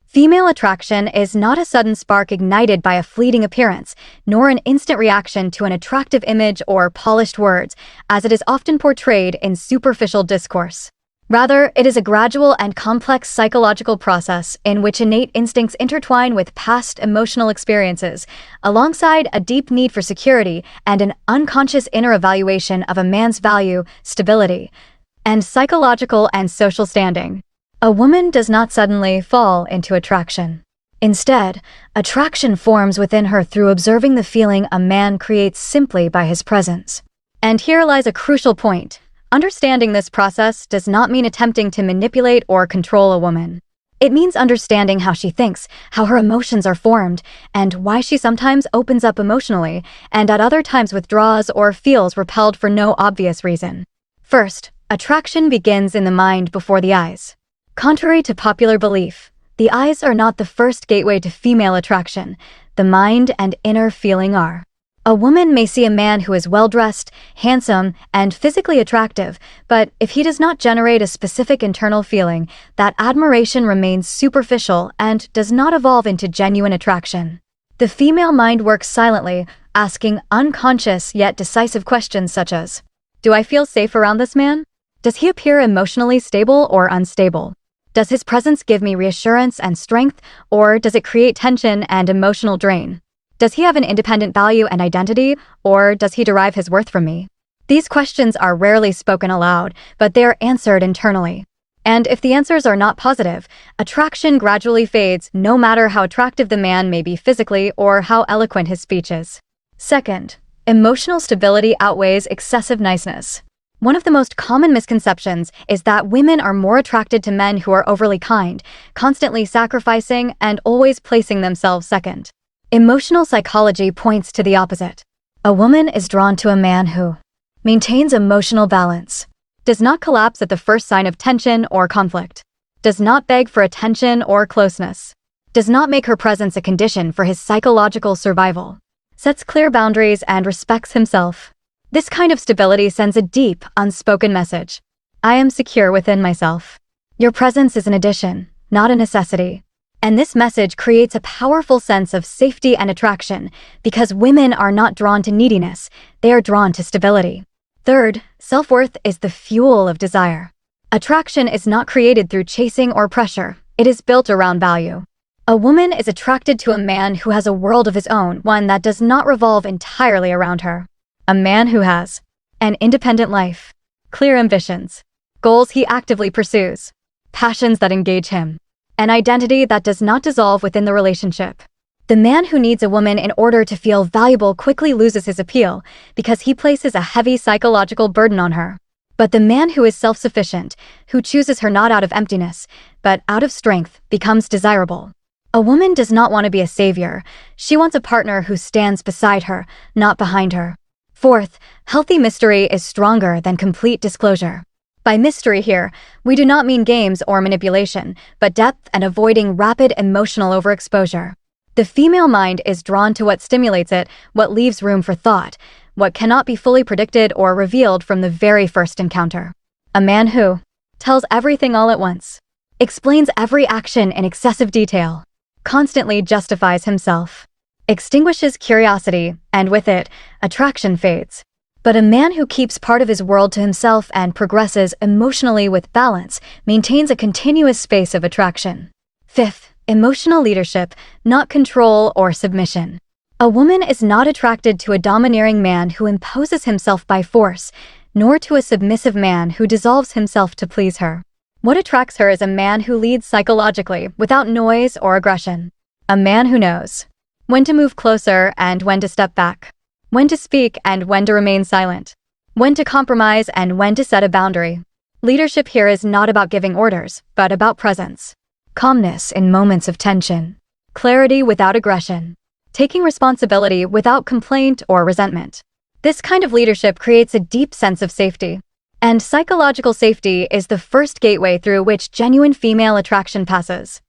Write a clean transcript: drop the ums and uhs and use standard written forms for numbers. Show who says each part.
Speaker 1: Female attraction is not a sudden spark ignited by a fleeting appearance, nor an instant reaction to an attractive image or polished words, as it is often portrayed in superficial discourse. Rather, it is a gradual and complex psychological process in which innate instincts intertwine with past emotional experiences, alongside a deep need for security and an unconscious inner evaluation of a man's value, stability, and psychological and social standing. A woman does not suddenly fall into attraction. Instead, attraction forms within her through observing the feeling a man creates simply by his presence. And here lies a crucial point. Understanding this process does not mean attempting to manipulate or control a woman. It means understanding how she thinks, how her emotions are formed, and why she sometimes opens up emotionally, and at other times withdraws or feels repelled for no obvious reason. First, attraction begins in the mind before the eyes. Contrary to popular belief, the eyes are not the first gateway to female attraction. The mind and inner feeling are. A woman may see a man who is well-dressed, handsome, and physically attractive, but if he does not generate a specific internal feeling, that admiration remains superficial and does not evolve into genuine attraction. The female mind works silently, asking unconscious yet decisive questions such as, "Do I feel safe around this man? Does he appear emotionally stable or unstable? Does his presence give me reassurance and strength, or does it create tension and emotional drain? Does he have an independent value and identity, or does he derive his worth from me?" These questions are rarely spoken aloud, but they are answered internally. And if the answers are not positive, attraction gradually fades no matter how attractive the man may be physically or how eloquent his speech is. Second, emotional stability outweighs excessive niceness. One of the most common misconceptions is that women are more attracted to men who are overly kind, constantly sacrificing, and always placing themselves second. Emotional psychology points to the opposite. A woman is drawn to a man who maintains emotional balance, does not collapse at the first sign of tension or conflict, does not beg for attention or closeness, does not make her presence a condition for his psychological survival, sets clear boundaries, and respects himself. This kind of stability sends a deep, unspoken message. I am secure within myself. Your presence is an addition, not a necessity. And this message creates a powerful sense of safety and attraction because women are not drawn to neediness, they are drawn to stability. Third, self-worth is the fuel of desire. Attraction is not created through chasing or pressure, it is built around value. A woman is attracted to a man who has a world of his own, one that does not revolve entirely around her. A man who has an independent life, clear ambitions, goals he actively pursues, passions that engage him, an identity that does not dissolve within the relationship. The man who needs a woman in order to feel valuable quickly loses his appeal because he places a heavy psychological burden on her. But the man who is self-sufficient, who chooses her not out of emptiness, but out of strength, becomes desirable. A woman does not want to be a savior. She wants a partner who stands beside her, not behind her. Fourth, healthy mystery is stronger than complete disclosure. By mystery here, we do not mean games or manipulation, but depth and avoiding rapid emotional overexposure. The female mind is drawn to what stimulates it, what leaves room for thought, what cannot be fully predicted or revealed from the very first encounter. A man who tells everything all at once, explains every action in excessive detail, constantly justifies himself, extinguishes curiosity, and with it, attraction fades. But a man who keeps part of his world to himself and progresses emotionally with balance maintains a continuous space of attraction. Fifth, emotional leadership, not control or submission. A woman is not attracted to a domineering man who imposes himself by force, nor to a submissive man who dissolves himself to please her. What attracts her is a man who leads psychologically, without noise or aggression. A man who knows when to move closer and when to step back, when to speak and when to remain silent, when to compromise and when to set a boundary. Leadership here is not about giving orders, but about presence. Calmness in moments of tension, clarity without aggression, taking responsibility without complaint or resentment. This kind of leadership creates a deep sense of safety. And psychological safety is the first gateway through which genuine female attraction passes.